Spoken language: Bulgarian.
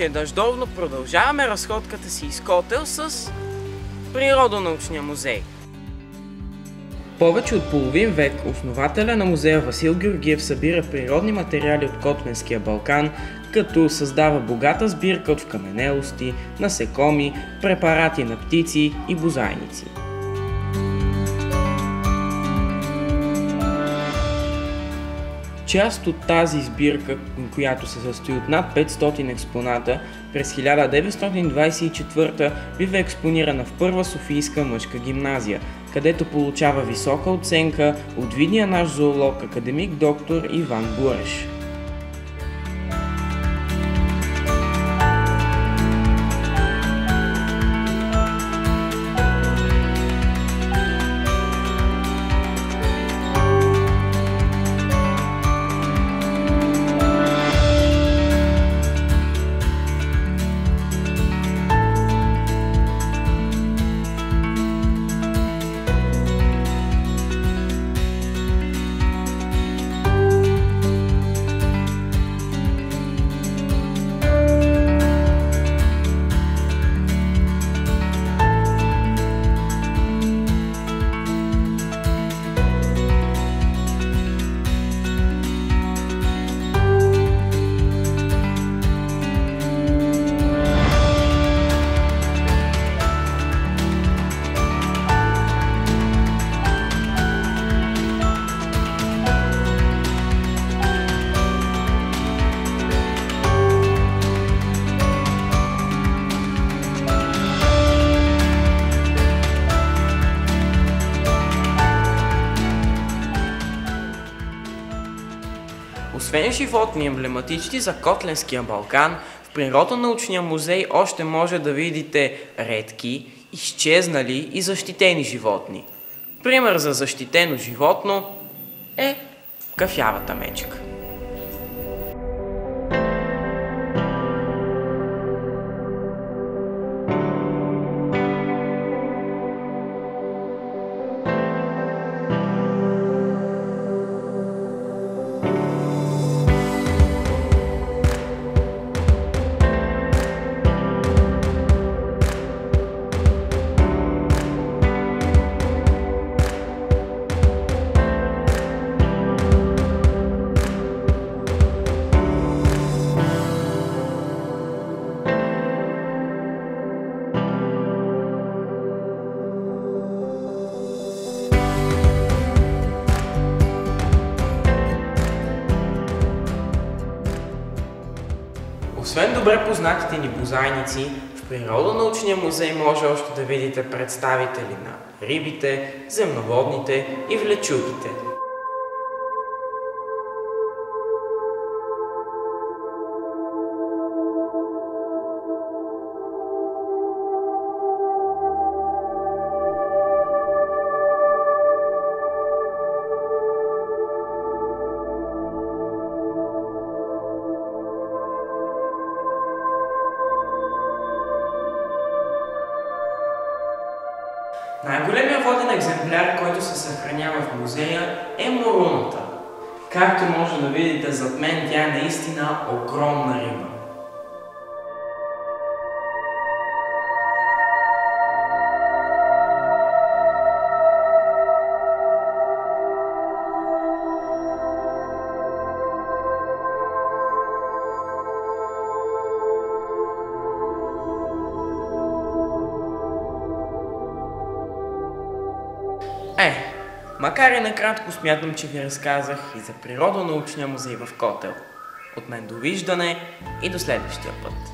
че е дъждовно, продължаваме разходката си из Котел с Природонаучния музей. Повече от половин век основателя на музея Васил Георгиев събира природни материали от Котленския Балкан, като създава богата сбирка от вкаменелости, насекоми, препарати на птици и бозайници. Част от тази сбирка, която се състои от над 500 експоната, през 1924 бива експонирана в Първа Софийска мъжка гимназия, където получава висока оценка от видния наш зоолог академик доктор Иван Буреш. Освен животни, емблематични за Котленския Балкан, в Природонаучния музей още може да видите редки, изчезнали и защитени животни. Пример за защитено животно е кафявата мечка. Освен добре познатите ни бозайници, в Природонаучния музей може още да видите представители на рибите, земноводните и влечугите. Най-големият воден екземпляр, който се съхранява в музея, е моруната. Както може да видите зад мен, тя е наистина огромна риба. Макар и накратко, смятам, че ви разказах и за Природонаучния музей в Котел. От мен довиждане и до следващия път!